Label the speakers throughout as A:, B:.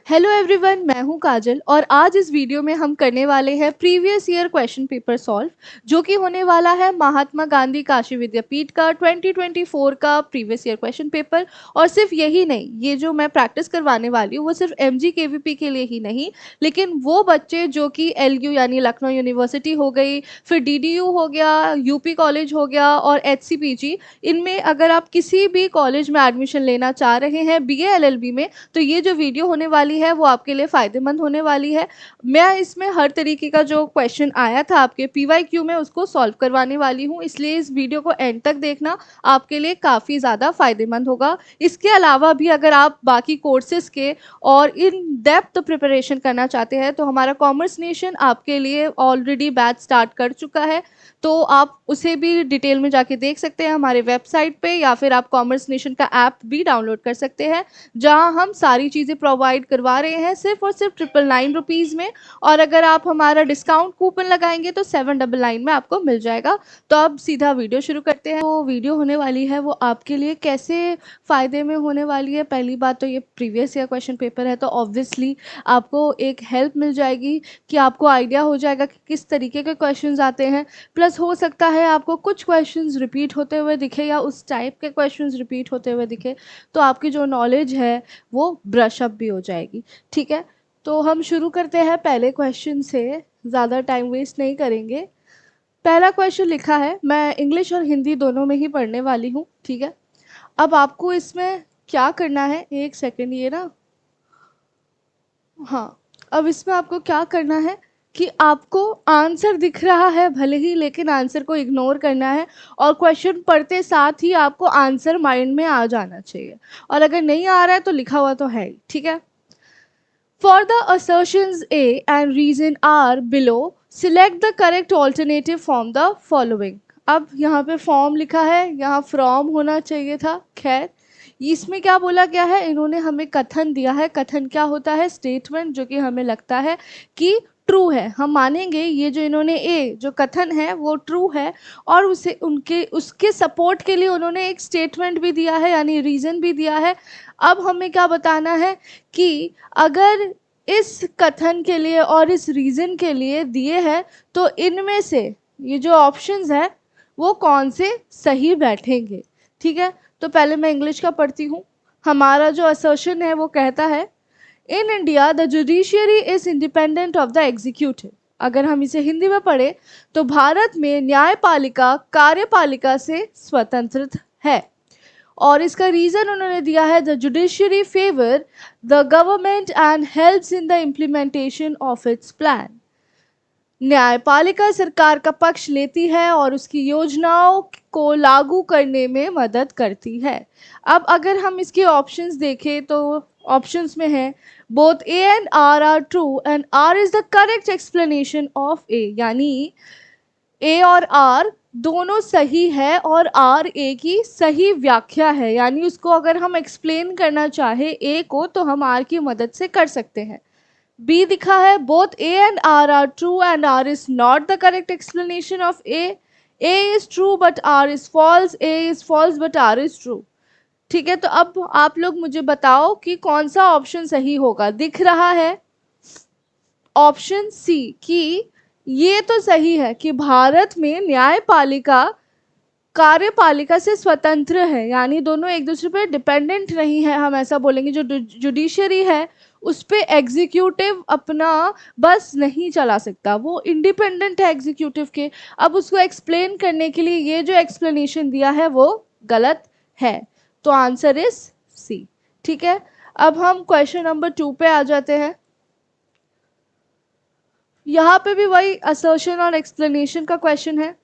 A: Hello everyone, मैं हूं काजल और आज इस वीडियो में हम करने वाले हैं previous year question paper solve, जो कि होने वाला है महात्मा गांधी काशी विद्यापीठ का 2024 का प्रीवियस ईयर क्वेश्चन पेपर। और सिर्फ यही नहीं, ये जो मैं प्रैक्टिस करवाने वाली हूँ वो सिर्फ एमजी केवीपी के लिए ही नहीं, लेकिन वो बच्चे जो कि एलयू यानी लखनऊ यूनिवर्सिटी हो गई, फिर डीडीयू हो गया, यूपी कॉलेज हो गया और एचसीपीजी, इनमें अगर आप किसी भी कॉलेज में एडमिशन लेना चाह रहे हैं बीए एलएलबी में, तो ये जो वीडियो होने वाली है वो आपके लिए फ़ायदेमंद होने वाली है। मैं इसमें हर तरीके का जो क्वेश्चन आया था आपके पीवाईक्यू में उसको सॉल्व करवाने वाली हूँ, इसलिए इस वीडियो को एंड तक देखना आपके लिए काफ़ी ज़्यादा फ़ायदेमंद होगा। इसके अलावा भी अगर आप बाकी कोर्सेज के और इन डेप्थ प्रिपरेशन करना चाहते हैं तो हमारा कॉमर्स नेशन आपके लिए ऑलरेडी बैच स्टार्ट कर चुका है, तो आप उसे भी डिटेल में जाके देख सकते हैं हमारे वेबसाइट पे, या फिर आप कॉमर्स नेशन का ऐप भी डाउनलोड कर सकते हैं, जहां हम सारी चीज़ें प्रोवाइड करवा रहे हैं सिर्फ और सिर्फ 999 में। और अगर आप हमारा डिस्काउंट कूपन लगाएंगे तो 799 में आपको मिल जाएगा। तो अब सीधा वीडियो शुरू करते हैं। तो वीडियो होने वाली है वो आपके लिए कैसे फ़ायदे में होने वाली है। पहली बात तो ये प्रीवियस ईयर क्वेश्चन पेपर है, तो ऑब्वियसली आपको एक हेल्प मिल जाएगी कि आपको आइडिया हो जाएगा कि किस तरीके के क्वेश्चंस आते हैं। प्लस हो सकता है आपको कुछ क्वेश्चंस रिपीट होते हुए दिखे या उस टाइप के क्वेश्चंस रिपीट होते हुए दिखे, तो आपकी जो नॉलेज है वो ब्रश अप भी हो जाएगी। ठीक है, तो हम शुरू करते हैं पहले क्वेश्चन से, ज़्यादा टाइम वेस्ट नहीं करेंगे। पहला क्वेश्चन लिखा है, मैं इंग्लिश और हिंदी दोनों में ही पढ़ने वाली हूँ। ठीक है, अब आपको इसमें क्या करना है, एक सेकेंड, ये ना, हाँ, अब इसमें आपको क्या करना है कि आपको आंसर दिख रहा है भले ही, लेकिन आंसर को इग्नोर करना है और क्वेश्चन पढ़ते साथ ही आपको आंसर माइंड में आ जाना चाहिए। और अगर नहीं आ रहा है तो लिखा हुआ तो है ही। ठीक है, for the assertions A and reason R below, select the correct alternative from the following। अब यहाँ पे फॉर्म लिखा है, यहाँ फ्रॉम होना चाहिए था। खैर, इसमें क्या बोला गया है, इन्होंने हमें कथन दिया है। कथन क्या होता है, स्टेटमेंट, जो कि हमें लगता है कि ट्रू है। हम मानेंगे ये जो इन्होंने ए जो कथन है वो ट्रू है, और उसे उनके उसके सपोर्ट के लिए उन्होंने एक स्टेटमेंट भी दिया है यानी रीज़न भी दिया है। अब हमें क्या बताना है कि अगर इस कथन के लिए और इस रीज़न के लिए दिए हैं तो इनमें से ये जो ऑप्शंस हैं वो कौन से सही बैठेंगे। ठीक है, तो पहले मैं इंग्लिश का पढ़ती हूँ। हमारा जो असर्शन है वो कहता है, in India the judiciary is independent of the executive. अगर हम इसे हिंदी में पढ़े तो भारत में न्यायपालिका कार्यपालिका से स्वतंत्र है। और इसका रीज़न उन्होंने दिया है, the judiciary favour the government and helps in the implementation of its plan. न्यायपालिका सरकार का पक्ष लेती है और उसकी योजनाओं को लागू करने में मदद करती है। अब अगर हम इसके ऑप्शंस देखें तो ऑप्शंस में है, both A and R are true and R is the correct explanation of A, यानी ए और आर दोनों सही है और आर ए की सही व्याख्या है, यानी उसको अगर हम एक्सप्लेन करना चाहे ए को तो हम आर की मदद से कर सकते हैं। बी दिखा है, both A and R are true and R is not the correct explanation of A is true but R is false, A is false but R is true. ठीक है, तो अब आप लोग मुझे बताओ कि कौन सा ऑप्शन सही होगा। दिख रहा है ऑप्शन सी कि ये तो सही है कि भारत में न्यायपालिका कार्यपालिका से स्वतंत्र है, यानी दोनों एक दूसरे पर डिपेंडेंट नहीं है। हम ऐसा बोलेंगे, जो जुडिशरी है उस पर एग्जीक्यूटिव अपना बस नहीं चला सकता, वो इंडिपेंडेंट है एग्जीक्यूटिव के। अब उसको एक्सप्लेन करने के लिए ये जो एक्सप्लेनेशन दिया है वो गलत है, तो आंसर इज सी। ठीक है, अब हम क्वेश्चन नंबर 2 पे आ जाते हैं। यहाँ पे भी वही असर्शन और एक्सप्लेनेशन का क्वेश्चन है।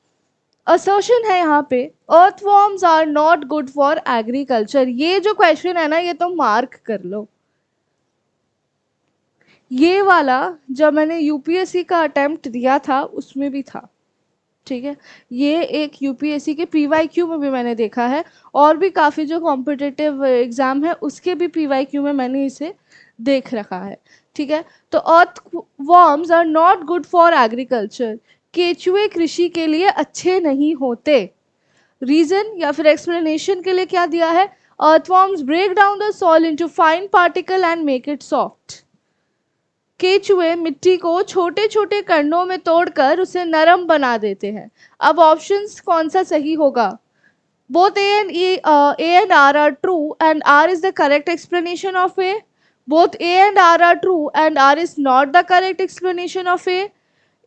A: असर्शन है यहाँ पे, earthworms are not good for agriculture. ये जो क्वेश्चन है ना, ये तो मार्क कर लो। ये वाला जब मैंने यूपीएससी का अटेम्प्ट दिया था उसमें भी था। ठीक है, ये एक यूपीएससी के पीवाईक्यू में भी मैंने देखा है, और भी काफ़ी जो कॉम्पिटिटिव एग्ज़ाम है उसके भी पीवाईक्यू में मैंने इसे देख रखा है। ठीक है, तो earthworms are not good for agriculture, केचुए कृषि के लिए अच्छे नहीं होते। रीज़न या फिर एक्सप्लेनेशन के लिए क्या दिया है, earthworms break down the soil into fine particle and make it soft. केचुए मिट्टी को छोटे छोटे कणों में तोड़कर उसे नरम बना देते हैं। अब ऑप्शंस कौन सा सही होगा? Both A and R are true and R is the correct explanation of A. Both A and R are true and R is not the correct explanation of A.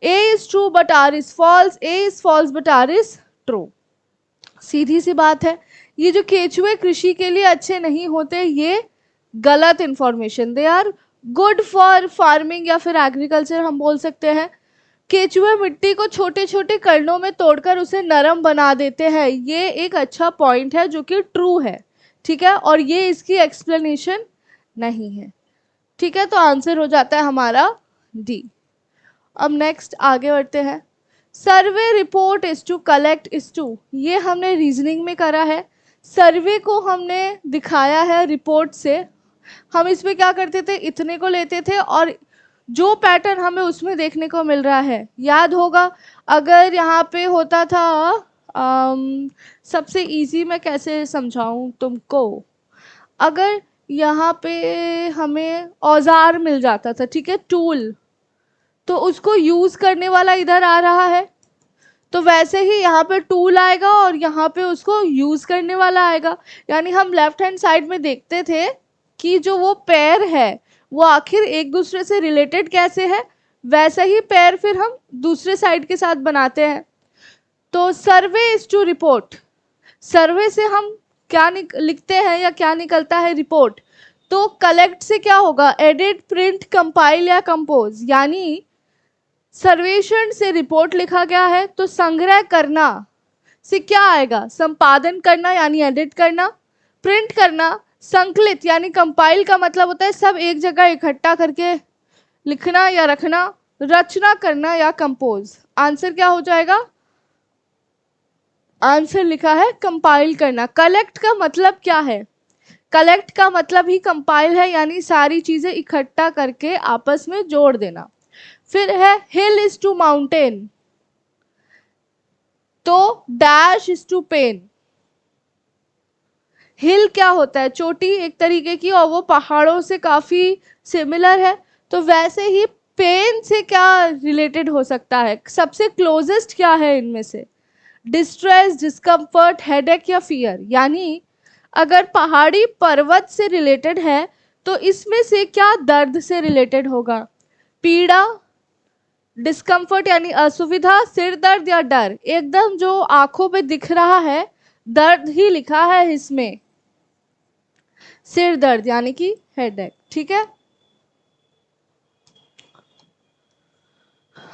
A: A is true but R is false. A is false but R is true. सीधी सी बात है, ये जो केचुए कृषि के लिए अच्छे नहीं होते, ये गलत information. They are good for farming या फिर एग्रीकल्चर हम बोल सकते हैं। केचुए मिट्टी को छोटे छोटे कणों में तोड़कर उसे नरम बना देते हैं, ये एक अच्छा पॉइंट है जो कि ट्रू है, ठीक है, और ये इसकी एक्सप्लेनेशन नहीं है, ठीक है। तो आंसर हो जाता है हमारा डी। अब नेक्स्ट आगे बढ़ते हैं। Survey report is to collect is to, ये हमने रीजनिंग में करा है। सर्वे को हमने दिखाया है रिपोर्ट से। हम इसमें क्या करते थे, इतने को लेते थे और जो पैटर्न हमें उसमें देखने को मिल रहा है, याद होगा अगर यहाँ पे होता था सबसे इजी मैं कैसे समझाऊं तुमको, अगर यहाँ पे हमें औजार मिल जाता था, ठीक है, टूल, तो उसको यूज करने वाला इधर आ रहा है, तो वैसे ही यहाँ पे टूल आएगा और यहाँ पे उसको यूज करने वाला आएगा। यानी हम लेफ्ट हैंड साइड में देखते थे कि जो वो पैर है वो आखिर एक दूसरे से रिलेटेड कैसे है, वैसा ही पैर फिर हम दूसरे साइड के साथ बनाते हैं। तो सर्वे इज टू रिपोर्ट, सर्वे से हम क्या लिखते हैं या क्या निकलता है, रिपोर्ट। तो कलेक्ट से क्या होगा, एडिट, प्रिंट, कंपाइल या कंपोज, यानी सर्वेक्षण से रिपोर्ट लिखा गया है तो संग्रह करना से क्या आएगा, संपादन करना यानी एडिट करना, प्रिंट करना, संकलित यानी कंपाइल का मतलब होता है सब एक जगह इकट्ठा करके लिखना या रखना, रचना करना या कंपोज। आंसर क्या हो जाएगा, आंसर लिखा है कंपाइल करना। कलेक्ट का मतलब क्या है, कलेक्ट का मतलब ही कंपाइल है, यानी सारी चीजें इकट्ठा करके आपस में जोड़ देना। फिर है हिल इज टू माउंटेन, तो डैश इज टू पेन। हिल क्या होता है, चोटी एक तरीके की, और वो पहाड़ों से काफी सिमिलर है, तो वैसे ही पेन से क्या रिलेटेड हो सकता है, सबसे क्लोजेस्ट क्या है इनमें से, डिस्ट्रेस, डिस्कम्फर्ट, हेडेक या फियर। यानी अगर पहाड़ी पर्वत से रिलेटेड है तो इसमें से क्या दर्द से रिलेटेड होगा, पीड़ा, डिस्कम्फर्ट यानी असुविधा, सिर दर्द या डर। एकदम जो आंखों पे दिख रहा है दर्द ही लिखा है इसमें, सिर दर्द यानी कि हेडेक, ठीक है।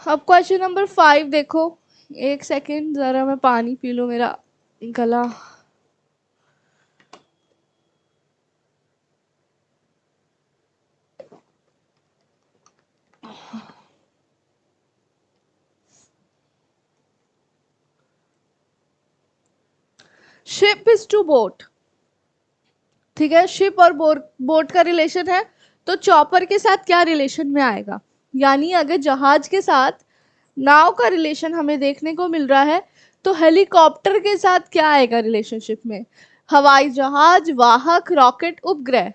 A: अब क्वेश्चन नंबर 5 देखो, एक सेकेंड जरा मैं पानी पी लूं, मेरा गला शिप इज टू बोट, ठीक है, शिप और बोट का रिलेशन है, तो चॉपर के साथ क्या रिलेशन में आएगा, यानी अगर जहाज के साथ नाव का रिलेशन हमें देखने को मिल रहा है तो हेलीकॉप्टर के साथ क्या आएगा रिलेशनशिप में, हवाई जहाज, वाहक, रॉकेट, उपग्रह।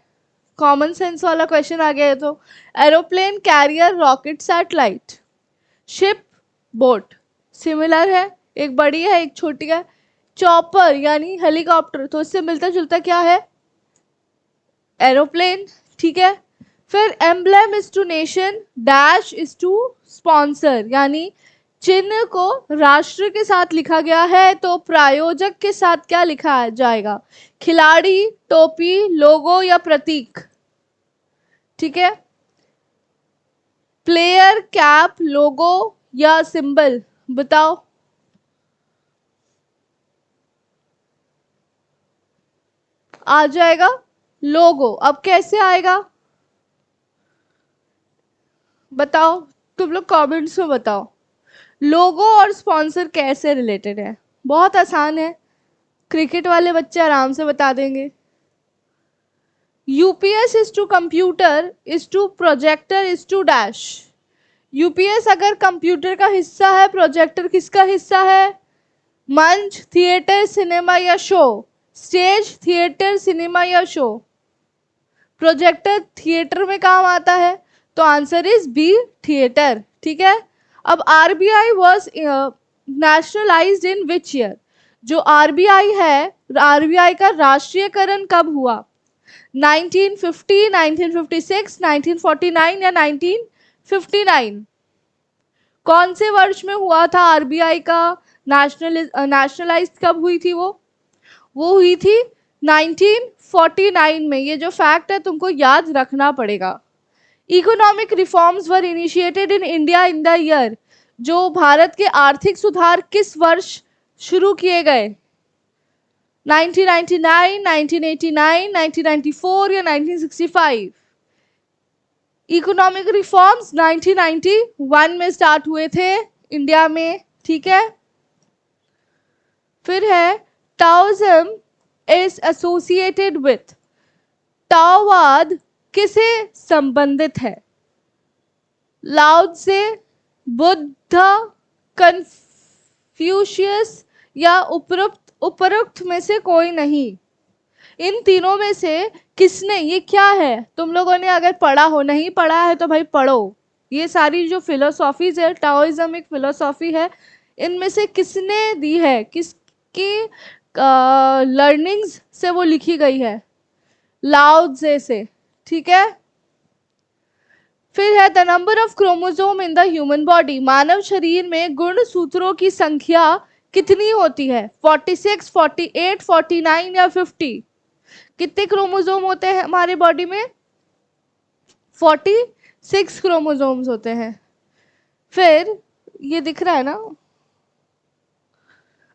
A: कॉमन सेंस वाला क्वेश्चन आ गया है, तो aeroplane, carrier, rocket, satellite. Ship, boat similar है, एक बड़ी है एक छोटी है। चॉपर यानी हेलीकॉप्टर, तो इससे मिलता जुलता क्या है, एरोप्लेन, ठीक है। फिर emblem is to nation, dash is to sponsor, यानी चिन्ह को राष्ट्र के साथ लिखा गया है तो प्रायोजक के साथ क्या लिखा जाएगा, खिलाड़ी, टोपी, लोगो या प्रतीक, ठीक है। प्लेयर, कैप, लोगो या सिंबल, बताओ। आ जाएगा लोगो। अब कैसे आएगा बताओ, तुम लोग कमेंट्स में बताओ, लोगो और स्पॉन्सर कैसे रिलेटेड है। बहुत आसान है, क्रिकेट वाले बच्चे आराम से बता देंगे। UPS is to computer is to projector is to dash. UPS अगर कंप्यूटर का हिस्सा है, प्रोजेक्टर किसका हिस्सा है, मंच, थिएटर, सिनेमा या शो, स्टेज, थिएटर, सिनेमा या शो। प्रोजेक्टर थिएटर में काम आता है तो आंसर इज बी, थिएटर। ठीक है। अब RBI was nationalised in which year? जो आरबीआई है, आरबीआई का राष्ट्रीयकरण कब हुआ? 1950, 1956, 1949 या 1959? कौन से वर्ष में हुआ था आरबीआई का नेशनलाइज कब हुई थी वो हुई थी 1949 में। ये जो फैक्ट है तुमको याद रखना पड़ेगा। Economic reforms were initiated in India in the year? जो भारत के आर्थिक सुधार किस वर्ष शुरू किए गए? 1999, 1989, 1994 या 1965? इकोनॉमिक रिफॉर्म्स 1991 में स्टार्ट हुए थे इंडिया में। ठीक है। फिर है टाओइज्म इज एसोसिएटेड विथ? टाओवाद किसे संबंधित है? लाओ त्से, बुद्ध, कन्फ्यूशियस या उपरोक्त में से कोई नहीं? इन तीनों में से किसने, ये क्या है? तुम लोगों ने अगर पढ़ा हो, नहीं पढ़ा है तो भाई पढ़ो। ये सारी जो फिलोसॉफीज है, टाओइज्म एक फिलोसॉफी है, इनमें से किसने दी है, किसकी लर्निंग्स से वो लिखी गई है? लाओ त्से से। ठीक है। फिर है the number of chromosome in the human body? मानव शरीर में गुणसूत्रों की संख्या कितनी होती है? 46, 48, 49 या 50? कितने क्रोमोसोम होते हैं हमारे बॉडी में? 46 क्रोमोसोम्स होते हैं। फिर ये दिख रहा है ना,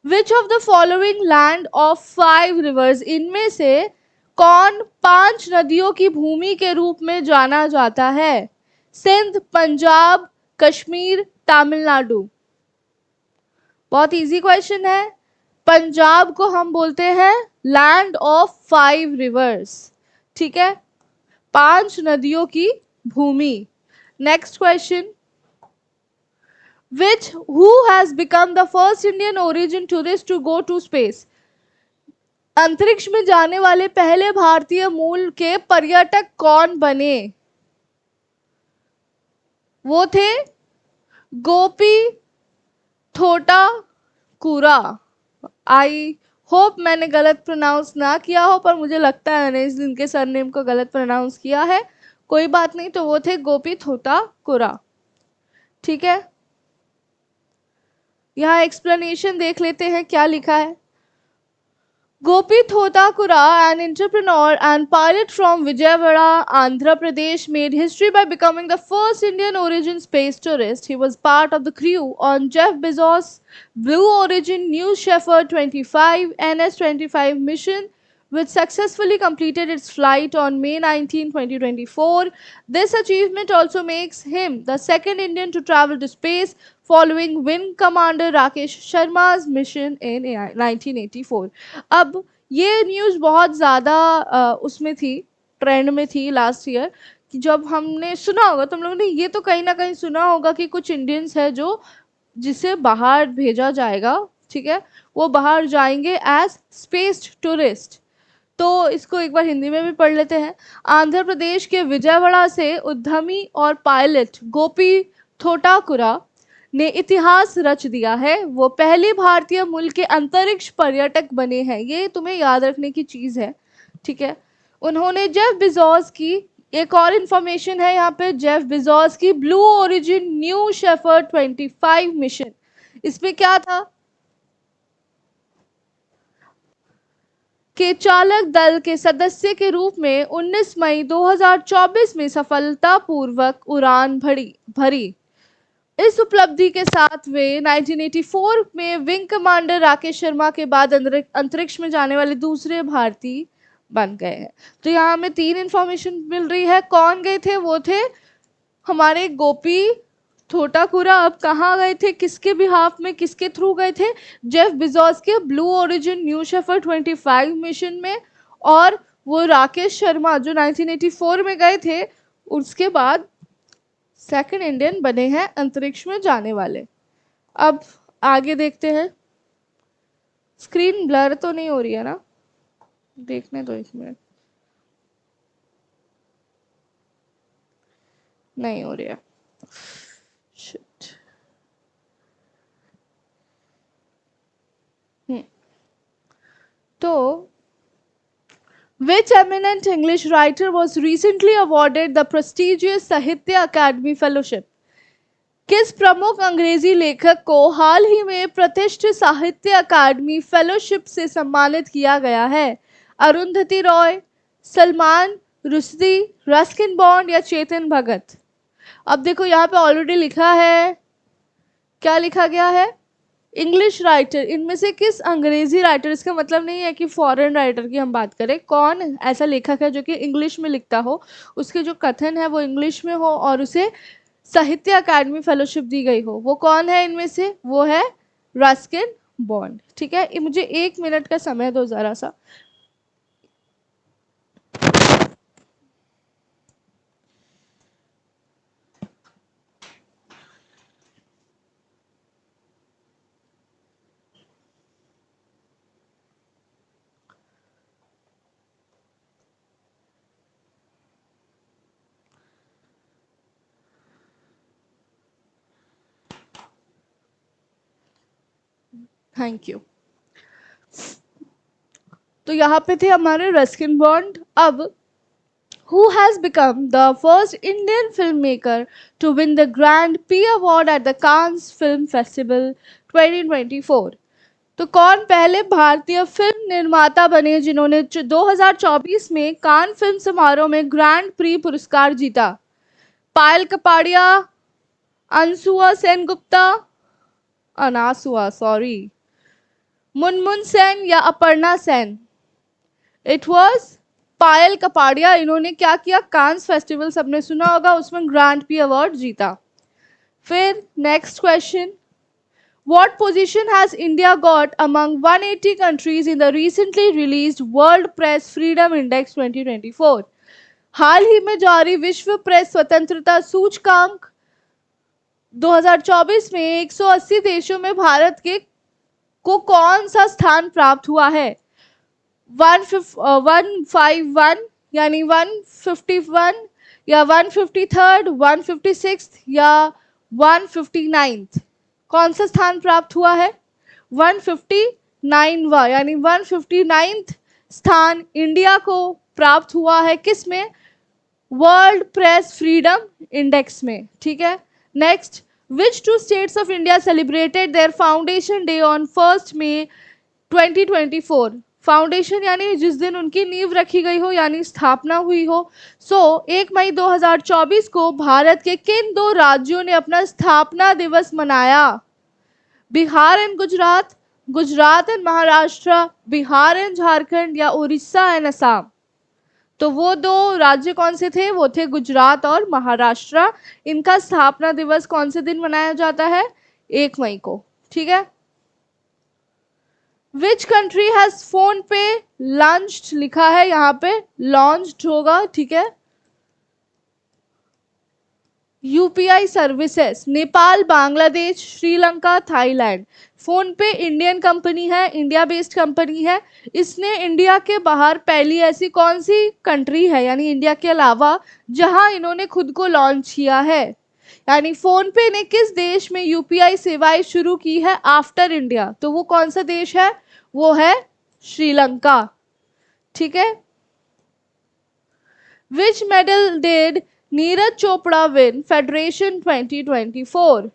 A: विच of the following land of 5 reverse? इनमें से कौन 5 नदियों की भूमि के रूप में जाना जाता है? सिंध, पंजाब, कश्मीर, तमिलनाडु? बहुत इजी क्वेश्चन है। पंजाब को हम बोलते हैं लैंड ऑफ 5 रिवर्स। ठीक है, 5 नदियों की भूमि। Next question, which who has become the first Indian origin tourist to go to space? अंतरिक्ष में जाने वाले पहले भारतीय मूल के पर्यटक कौन बने? वो थे गोपी थोटा कुरा। आई होप मैंने गलत प्रोनाउंस ना किया हो, पर मुझे लगता है मैंने इनके सरनेम को गलत प्रोनाउंस किया है। कोई बात नहीं, तो वो थे गोपी थोटा कुरा। ठीक है, यहाँ एक्सप्लेनेशन देख लेते हैं क्या लिखा है। Gopi Thotakura, an entrepreneur and pilot from Vijayawada, Andhra Pradesh, made history by becoming the first Indian origin space tourist. He was part of the crew on Jeff Bezos' Blue Origin New Shepard 25 NS-25 mission, which successfully completed its flight on May 19, 2024. This achievement also makes him the second Indian to travel to space, following Wing Commander Rakesh Sharma's mission in 1984. अब ये news बहुत ज़्यादा उसमें थी, trend में थी last year, कि जब हमने सुना होगा, तुम लोगों ने ये तो कहीं ना कहीं सुना होगा कि कुछ इंडियंस है जो जिसे बाहर भेजा जाएगा। ठीक है, वो बाहर जाएंगे एज स्पेस टूरिस्ट। तो इसको एक बार हिंदी में भी पढ़ लेते हैं। आंध्र प्रदेश के विजयवाड़ा से उद्यमी और पायलट गोपी थोटाकुरा ने इतिहास रच दिया है। वो पहले भारतीय मूल के अंतरिक्ष पर्यटक बने हैं। ये तुम्हें याद रखने की चीज़ है। ठीक है, उन्होंने जेफ बेजोस की, एक और इंफॉर्मेशन है यहाँ पे, जेफ बेजोस की blue origin new shepherd 25 mission, इसमें क्या था के चालक दल के सदस्य के रूप में 19 मई 2024 में सफलतापूर्वक उड़ान भरी। इस उपलब्धि के साथ वे 1984 में विंग कमांडर राकेश शर्मा के बाद अंतरिक्ष में जाने वाले दूसरे भारतीय बन गए हैं। तो यहाँ हमें 3 इंफॉर्मेशन मिल रही है। कौन गए थे? वो थे हमारे गोपी थोटाकुरा। अब कहाँ गए थे, किसके बिहाफ में, किसके थ्रू गए थे? जेफ बेजोस के blue origin new shepherd 25 mission में। और वो राकेश शर्मा जो 1984 में गए थे, उसके बाद सेकंड इंडियन बने हैं अंतरिक्ष में जाने वाले। अब आगे देखते हैं। स्क्रीन ब्लर तो नहीं हो रही है ना? देखने दो 1 मिनट। नहीं हो रही है। Shit. तो which eminent English writer was recently awarded the prestigious Sahitya Academy Fellowship? किस प्रमुख अंग्रेजी लेखक को हाल ही में प्रतिष्ठित साहित्य अकादमी फेलोशिप से सम्मानित किया गया है? अरुंधति रॉय, सलमान रुश्दी, रस्किन बॉन्ड या चेतन भगत? अब देखो यहाँ पे ऑलरेडी लिखा है, क्या लिखा गया है? English writer. इनमें से किस अंग्रेजी राइटर, इसका मतलब नहीं है कि फॉरेन राइटर की हम बात करें, कौन ऐसा लेखक है जो कि इंग्लिश में लिखता हो, उसके जो कथन है वो इंग्लिश में हो और उसे साहित्य अकादमी फेलोशिप दी गई हो, वो कौन है इनमें से? वो है रस्किन बॉन्ड। ठीक है, ये मुझे 1 मिनट का समय दो जरा सा। Thank you. तो यहाँ पे थे हमारे रस्किन बॉन्ड। अब who has become the first Indian filmmaker to win the Grand Prix Award at the Cannes Film Festival 2024? तो कौन पहले भारतीय फिल्म निर्माता बने जिन्होंने 2024 में कान फिल्म समारोह में ग्रैंड प्री पुरस्कार जीता? पायल कपाड़िया, अनसुआ सेनगुप्ता, अनासुआ सॉरी, मुनमुन सेन या अपर्णा सेन? इट वॉज पायल कपाड़िया। इन्होंने क्या किया? कांस फेस्टिवल सबने सुना होगा, उसमें ग्रैंड प्री अवार्ड जीता। फिर next question, What position has India got among 180 countries in the recently released World Press Freedom Index 2024? हाल ही में जारी विश्व प्रेस स्वतंत्रता सूचकांक 2024 में 180 देशों में भारत के को कौन सा स्थान प्राप्त हुआ है? 151 यानी 151 या 153, 156 या 159? कौन सा स्थान प्राप्त हुआ है? 159वां यानी 159th स्थान इंडिया को प्राप्त हुआ है। किस में? वर्ल्ड प्रेस फ्रीडम इंडेक्स में। ठीक है, next, which two states of India celebrated their foundation day on 1 May 2024? Foundation यानी जिस दिन उनकी नींव रखी गई हो, यानी स्थापना हुई हो। 1 मई 2024 को भारत के किन दो राज्यों ने अपना स्थापना दिवस मनाया? Bihar and Gujarat, Gujarat and Maharashtra, Bihar and Jharkhand या उड़ीसा एंड असम? तो वो दो राज्य कौन से थे? वो थे गुजरात और महाराष्ट्र। इनका स्थापना दिवस कौन से दिन मनाया जाता है? 1 मई को। ठीक है, विच कंट्री हैज फोन पे लॉन्च्ड, लिखा है यहाँ पे लॉन्च्ड होगा। ठीक है, UPI services. Nepal, Bangladesh, Sri Lanka, Thailand. Phone पे इंडियन कंपनी है, इंडिया बेस्ड कंपनी है। इसने इंडिया के बाहर पहली ऐसी कौन सी कंट्री है, यानी इंडिया के अलावा, जहां इन्होंने खुद को लॉन्च किया है? यानी फोन पे ने किस देश में यूपीआई सेवाएं शुरू की है आफ्टर इंडिया? तो वो कौन सा देश है? वो है श्रीलंका। ठीक है, विच medal did Neeraj Chopra win federation 2024?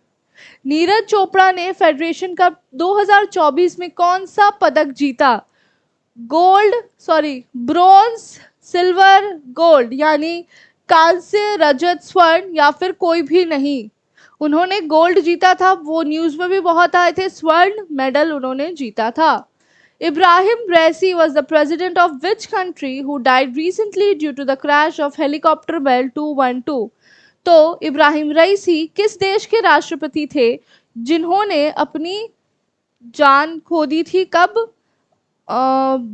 A: Neeraj Chopra ने फेडरेशन कप 2024 में कौन सा पदक जीता? Gold, sorry, bronze, silver, gold, यानी कांस्य, रजत, स्वर्ण या फिर कोई भी नहीं? उन्होंने गोल्ड जीता था, वो न्यूज में भी बहुत आए थे। स्वर्ण मेडल उन्होंने जीता था। Ibrahim Raisi was the president of which country who died recently due to the crash of helicopter Bell 212? तो इब्राहिम रईसी किस देश के राष्ट्रपति थे जिन्होंने अपनी जान खो दी थी? कब?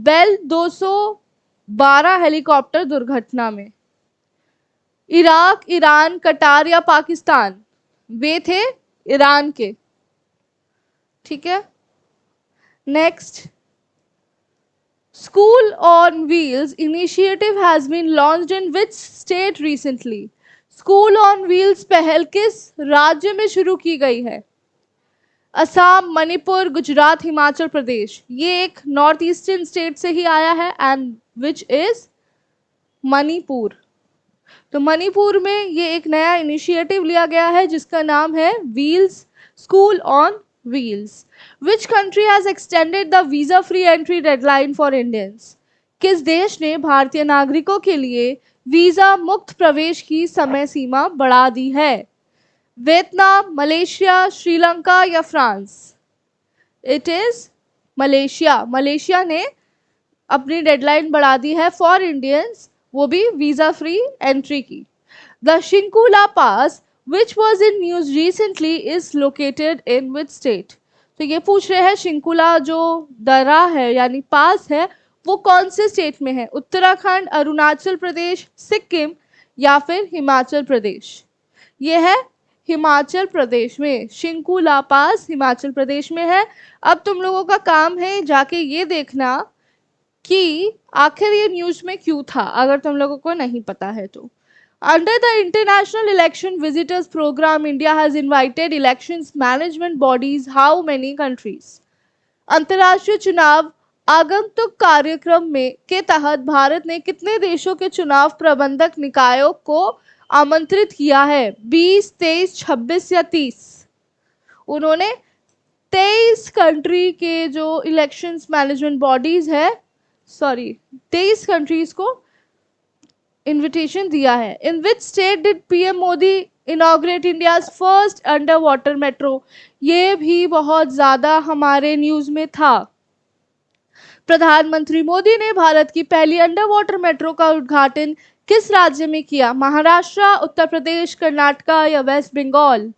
A: बेल 212 हेलीकॉप्टर दुर्घटना में। इराक, ईरान, कटार या पाकिस्तान? वे थे ईरान के। ठीक है, next, School on Wheels initiative has been launched in which state recently? School on wheels पहल किस राज्य में शुरू की गई है? असम, मणिपुर, गुजरात, हिमाचल प्रदेश। ये एक नॉर्थ ईस्टर्न स्टेट से ही आया है एंड विच इज मणिपुर। तो मणिपुर में ये एक नया इनिशिएटिव लिया गया है जिसका नाम है wheels, school on wheels. Which country has extended the visa free entry deadline for Indians? किस देश ने भारतीय नागरिकों के लिए वीजा मुक्त प्रवेश की समय सीमा बढ़ा दी है? वियतनाम, मलेशिया, श्रीलंका या France? It is Malaysia. Malaysia ने अपनी डेडलाइन बढ़ा दी है फॉर इंडियंस, वो भी वीजा फ्री एंट्री की। The Shinkula pass which was in news recently is located in which state? तो ये पूछ रहे हैं शिंकुला जो दर्रा है यानी पास है वो कौन से स्टेट में है? उत्तराखंड, अरुणाचल प्रदेश, सिक्किम या फिर हिमाचल प्रदेश? ये है हिमाचल प्रदेश में। शिंकुला पास हिमाचल प्रदेश में है। अब तुम लोगों का काम है जाके ये देखना कि आखिर ये न्यूज में क्यों था, अगर तुम लोगों को नहीं पता है तो। Under the international election visitors programme India has invited elections management bodies how many countries? अंतर्राष्ट्रीय चुनाव आगंतुक कार्यक्रम में के तहत भारत ने कितने देशों के चुनाव प्रबंधक निकायों को आमंत्रित किया है? 20, 23, 26 या 30? उन्होंने 23 कंट्री के जो इलेक्शंस मैनेजमेंट बॉडीज है, 23 कंट्रीज को इनविटेशन दिया है। In which state did PM Modi inaugurate India's first under water metro? ये भी बहुत ज्यादा हमारे न्यूज में था। प्रधानमंत्री मोदी ने भारत की पहली अंडर वाटर मेट्रो का उद्घाटन किस राज्य में किया? महाराष्ट्र, उत्तर प्रदेश, कर्नाटका या वेस्ट बंगाल?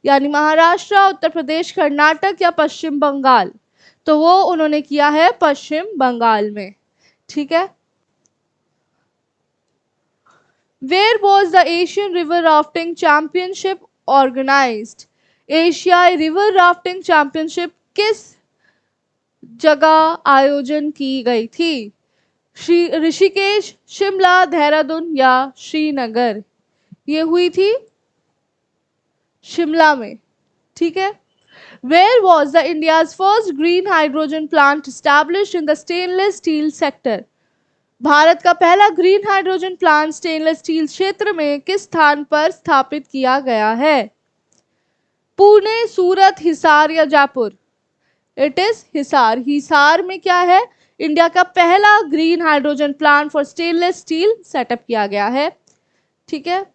A: यानी महाराष्ट्र, उत्तर प्रदेश, कर्नाटक या पश्चिम बंगाल? तो वो उन्होंने किया है पश्चिम बंगाल में। ठीक है। Where was the Asian river rafting championship organised? एशियाई रिवर राफ्टिंग चैंपियनशिप किस जगह आयोजन की गई थी? ऋषिकेश, शिमला, देहरादून या श्रीनगर? ये हुई थी शिमला में। ठीक है। Where was the India's first green hydrogen plant established in the stainless steel sector? Bharat का पहला green hydrogen plant stainless steel क्षेत्र में किस स्थान पर स्थापित किया गया है? पुणे, सूरत, हिसार या जयपुर? It is Hisar. हिसार में क्या है? इंडिया का पहला green hydrogen plant for stainless steel setup किया गया है। ठीक है।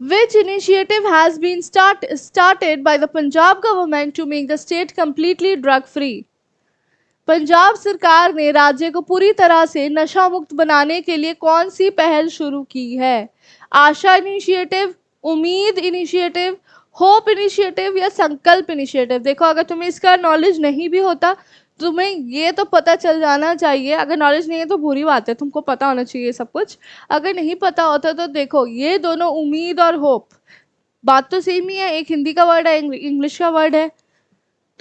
A: Which initiative has been started by the Punjab government to make the state completely drug free? Punjab सरकार ने राज्य को पूरी तरह से नशा मुक्त बनाने के लिए कौन सी पहल शुरू की है? आशा इनिशिएटिव, उम्मीद इनिशिएटिव, होप इनिशिएटिव या संकल्प इनिशिएटिव? देखो, अगर तुम्हें इसका नॉलेज नहीं भी होता तुम्हें ये तो पता चल जाना चाहिए। अगर नॉलेज नहीं है तो बुरी बात है, तुमको पता होना चाहिए सब कुछ। अगर नहीं पता होता तो देखो, ये दोनों उम्मीद और होप बात तो सेम ही है, एक हिंदी का वर्ड है, इंग्लिश का वर्ड है।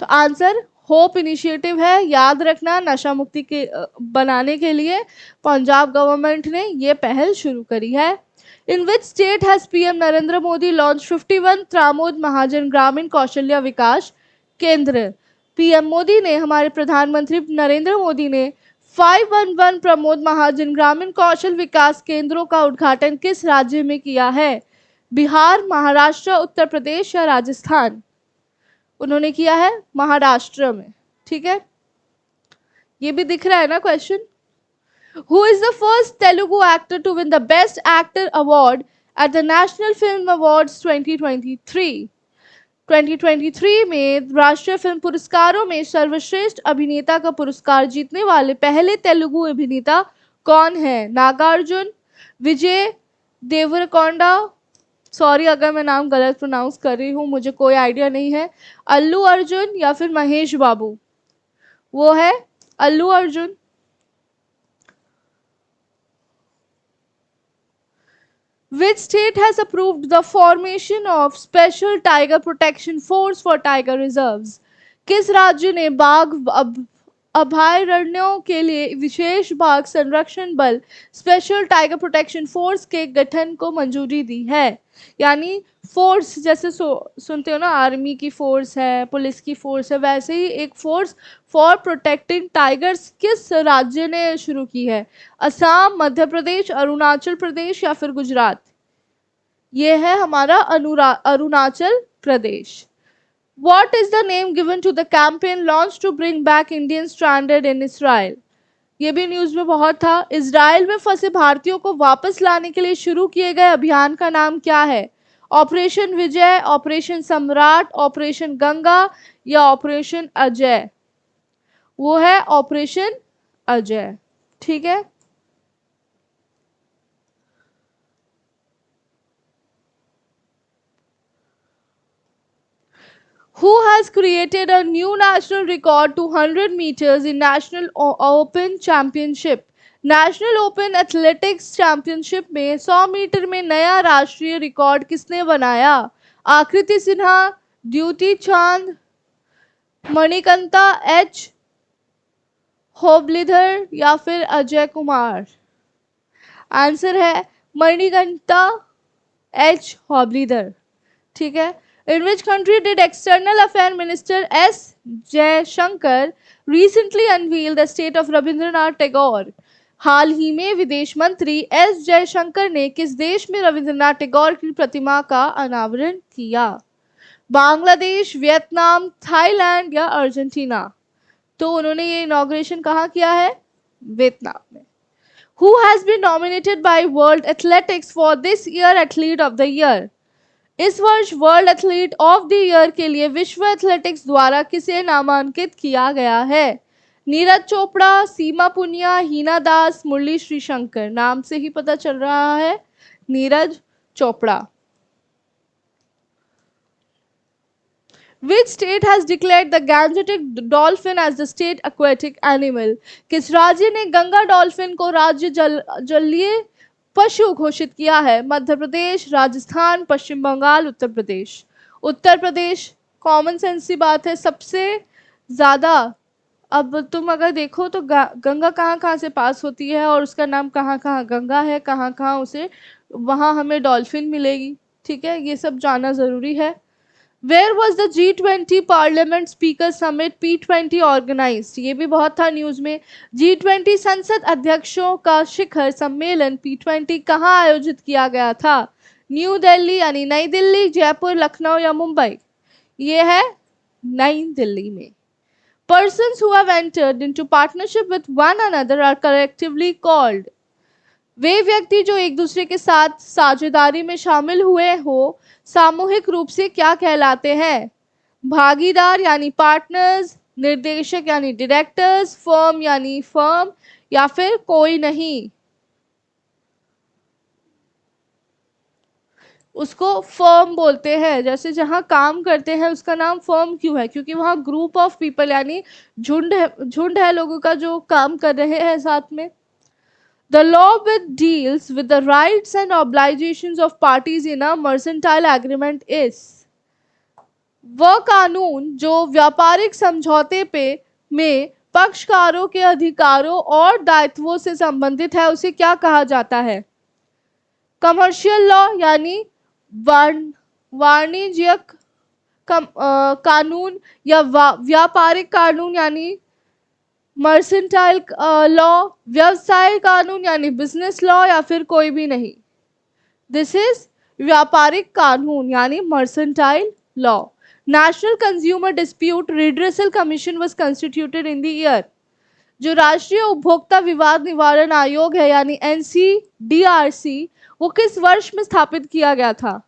A: तो आंसर होप इनिशिएटिव है। याद रखना, नशा मुक्ति के बनाने के लिए पंजाब गवर्नमेंट ने ये पहल शुरू करी है। In which state has PM Narendra Modi launch 51 Pramod Mahajan Grameen Kaushalya विकास केंद्र? पीएम मोदी ने, हमारे प्रधानमंत्री नरेंद्र मोदी ने 511 प्रमोद महाजन ग्रामीण कौशल विकास केंद्रों का उद्घाटन किस राज्य में किया है? बिहार, महाराष्ट्र, उत्तर प्रदेश या राजस्थान? उन्होंने किया है महाराष्ट्र में। ठीक है। ये भी दिख रहा है ना question. Who is the first Telugu actor to win the best actor award at the national film awards 2023? 2023 में राष्ट्रीय फिल्म पुरस्कारों में सर्वश्रेष्ठ अभिनेता का पुरस्कार जीतने वाले पहले तेलुगु अभिनेता कौन है? नागार्जुन, विजय देवरकोंडा, सॉरी अगर मैं नाम गलत प्रोनाउंस कर रही हूँ, मुझे कोई आइडिया नहीं है, अल्लू अर्जुन या फिर महेश बाबू? वो है Allu Arjun. Which state has approved the formation of Special Tiger Protection Force for Tiger Reserves? किस राज्य ने बाघ अभयारण्यों के लिए विशेष बाघ संरक्षण बल स्पेशल टाइगर प्रोटेक्शन फोर्स के गठन को मंजूरी दी है। यानी फोर्स जैसे सुनते हो ना, आर्मी की फोर्स है, पुलिस की फोर्स है, वैसे ही एक फोर्स फॉर प्रोटेक्टिंग टाइगर्स किस राज्य ने शुरू की है? असम, मध्य प्रदेश, अरुणाचल प्रदेश या फिर गुजरात? ये है हमारा Arunachal Pradesh. What is the name given to the campaign launched to bring back Indians stranded in Israel? ये भी न्यूज में बहुत था। इजराइल में फंसे भारतीयों को वापस लाने के लिए शुरू किए गए अभियान का नाम क्या है? ऑपरेशन विजय, ऑपरेशन सम्राट, ऑपरेशन गंगा या ऑपरेशन अजय? वो है ऑपरेशन अजय। ठीक है। Who has created a new national record 200 meters in National Open Championship? National open athletics championship में 100 मीटर में नया राष्ट्रीय रिकॉर्ड किसने बनाया? आकृति सिन्हा, द्युति चांद, मणिकंता एच होबलीधर या फिर अजय कुमार? आंसर है मणिकंता एच होबलीधर। ठीक है। In which country did External Affairs Minister S. Jaishankar recently unveil the state of Rabindranath Tagore? हाल ही में विदेश मंत्री एस जयशंकर ने किस देश में रविंद्रनाथ टैगोर की प्रतिमा का अनावरण किया? बांग्लादेश, वियतनाम, थाईलैंड या अर्जेंटीना? तो उन्होंने ये इनॉग्रेशन कहाँ किया है? वियतनाम में। Who has been nominated by World Athletics for this year Athlete of the Year? इस वर्ष world athlete of the year के लिए विश्व एथलेटिक्स द्वारा किसे नामांकित किया गया है? नीरज चोपड़ा, सीमा पुनिया, हीना दास, मुरली श्रीशंकर? नाम से ही पता चल रहा है, Neeraj Chopra. Which state has declared the Gangetic dolphin as the state aquatic animal? किस राज्य ने गंगा डॉल्फिन को राज्य जलीय पशु घोषित किया है? मध्य प्रदेश, राजस्थान, पश्चिम बंगाल, उत्तर प्रदेश? उत्तर प्रदेश। कॉमन सेंस की बात है, सबसे ज्यादा। अब तुम अगर देखो तो गंगा कहाँ कहाँ से पास होती है और उसका नाम कहाँ कहाँ गंगा है, कहाँ कहाँ उसे वहाँ हमें डॉल्फिन मिलेगी। ठीक है, ये सब जानना जरूरी है। Where was the G20 Parliament Speaker Summit P20 organized? ये भी बहुत था न्यूज में। G20 संसद अध्यक्षों का शिखर सम्मेलन P20 कहाँ आयोजित किया गया था? न्यू दिल्ली यानी नई दिल्ली, जयपुर, लखनऊ या मुंबई? ये है नई दिल्ली में। Persons who have entered into partnership with one another are collectively called? वे व्यक्ति जो एक दूसरे के साथ साझेदारी में शामिल हुए हो सामूहिक रूप से क्या कहलाते हैं? भागीदार यानी पार्टनर्स, निर्देशक यानी डायरेक्टर्स, फर्म यानी फर्म या फिर कोई नहीं? उसको फर्म बोलते हैं। जैसे जहां काम करते हैं उसका नाम फर्म क्यों है? क्योंकि वहां ग्रुप ऑफ पीपल यानी झुंड है लोगों का जो काम कर रहे हैं साथ में। The law which deals with the rights and obligations of parties in a mercantile agreement is? वह कानून जो व्यापारिक समझौते पे में पक्षकारों के अधिकारों और दायित्वों से संबंधित है उसे क्या कहा जाता है? कमर्शियल लॉ यानी वाणिज्यिक कानून या व्यापारिक कानून यानी मर्सेंटाइल लॉ, व्यवसाय कानून यानी बिजनेस लॉ या फिर कोई भी नहीं? दिस इज व्यापारिक कानून यानी mercantile law. National consumer dispute redressal commission was constituted in the year? जो राष्ट्रीय उपभोक्ता विवाद निवारण आयोग है यानी NCDRC, वो किस वर्ष में स्थापित किया गया था?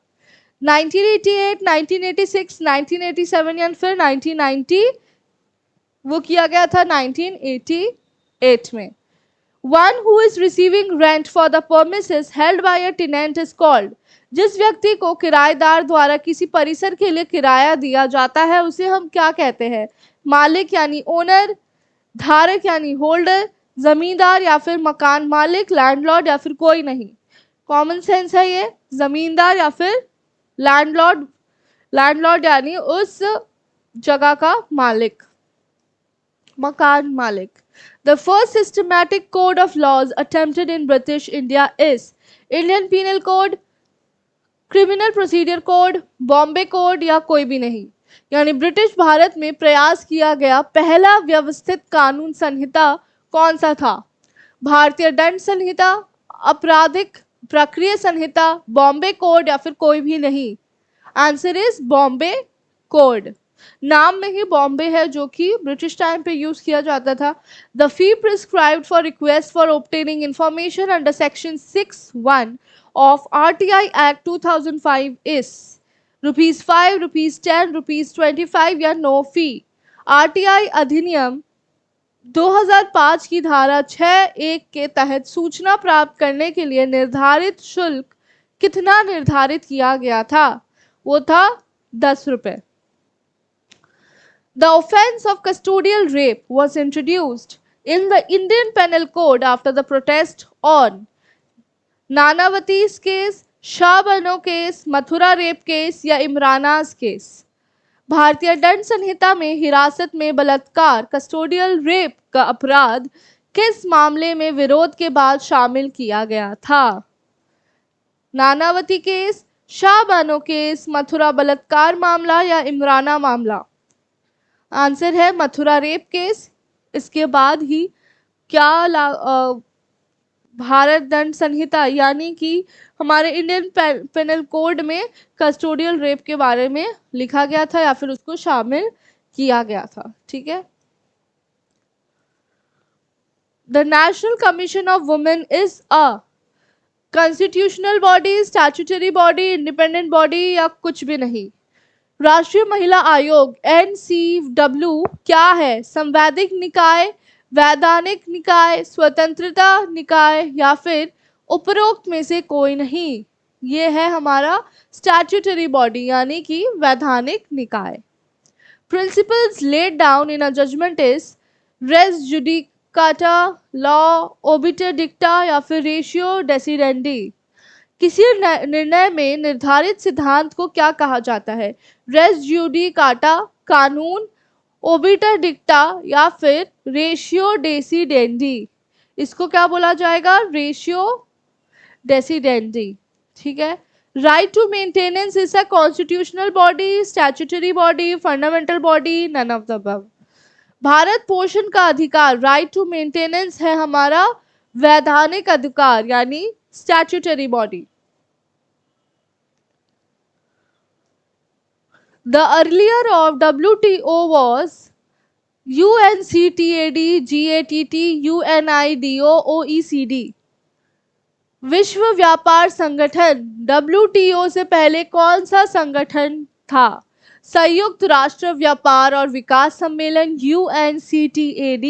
A: 1988, 1986, 1987 या फिर 1990? वो किया गया था 1988 में। One who is receiving rent for the premises held by a tenant is called? जिस व्यक्ति को किराएदार द्वारा किसी परिसर के लिए किराया दिया जाता है उसे हम क्या कहते हैं? मालिक यानी ओनर, धारक यानी होल्डर, जमींदार या फिर मकान मालिक, लैंडलॉर्ड या फिर कोई नहीं? कॉमन सेंस है ये, जमींदार या फिर लैंडलॉर्ड। लैंडलॉर्ड यानी उस जगह का मालिक। मकान मालिक. The first systematic code of laws attempted in British India is Indian Penal Code, criminal procedure code, Bombay code या कोई भी नहीं. यानी ब्रिटिश भारत में प्रयास किया गया पहला व्यवस्थित कानून संहिता कौन सा था? भारतीय दंड संहिता, आपराधिक प्रक्रिया संहिता, बॉम्बे कोड या फिर कोई भी नहीं. Answer is Bombay code. नाम में ही बॉम्बे है जो कि ब्रिटिश टाइम पे यूज किया जाता था. The fee prescribed for request for obtaining information under section 6(1) of RTI Act 2005 is ₹5, ₹10, ₹25 या नो फी. RTI अधिनियम 2005 की धारा 6(1) के तहत सूचना प्राप्त करने के लिए निर्धारित शुल्क कितना निर्धारित किया गया था? वो था ₹10. The offense of custodial rape was introduced in the Indian Penal Code after the protest on Nanavati's case, Shahbano case, Mathura rape case या इमरानाज केस. भारतीय दंड संहिता में हिरासत में बलात्कार कस्टोडियल रेप का अपराध किस मामले में विरोध के बाद शामिल किया गया था? नानावती केस, शाहबानो केस, मथुरा बलात्कार मामला या इमराना मामला. आंसर है मथुरा रेप केस. इसके बाद ही क्या भारत दंड संहिता यानी कि हमारे इंडियन पेनल कोड में कस्टोडियल रेप के बारे में लिखा गया था या फिर उसको शामिल किया गया था. ठीक है. The national commission of women is a constitutional body, statutory body, independent body या कुछ भी नहीं. राष्ट्रीय महिला आयोग NCW क्या है? संवैधानिक निकाय, वैधानिक निकाय, स्वतंत्रता निकाय या फिर उपरोक्त में से कोई नहीं. ये है हमारा स्टैट्यूटरी बॉडी यानी कि वैधानिक निकाय. Principles laid down in a judgement is res judicata, law, obiter dicta या फिर रेशियो डेसिडेंडी. किसी निर्णय में निर्धारित सिद्धांत को क्या कहा जाता है? रेस जुडिकाटा कानून, ओबिटर डिक्टा या फिर रेशियो डेसिडेंडी. इसको क्या बोला जाएगा? Ratio decidendi. ठीक है. Right to maintenance is a constitutional body, statutory body, fundamental body, none of the above. Bharat पोषण का अधिकार राइट टू मेंटेनेंस है हमारा वैधानिक अधिकार यानी statutory body. The earlier of WTO was UNCTAD, GATT, UNIDO, OECD. विश्व व्यापार संगठन WTO से पहले कौन सा संगठन था? संयुक्त राष्ट्र व्यापार और विकास सम्मेलन UNCTAD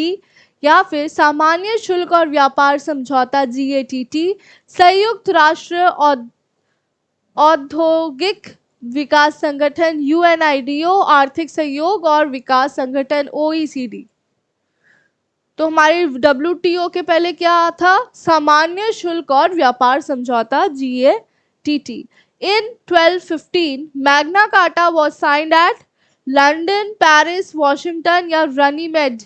A: या फिर सामान्य शुल्क और व्यापार समझौता GATT, संयुक्त राष्ट्र औद्योगिक विकास संगठन UNIDO, आर्थिक सहयोग और विकास संगठन OECD. तो हमारी WTO के पहले क्या था? सामान्य शुल्क और व्यापार समझौता GATT. In 1215 Magna carta was signed at London, Paris, Washington या रनीमेड.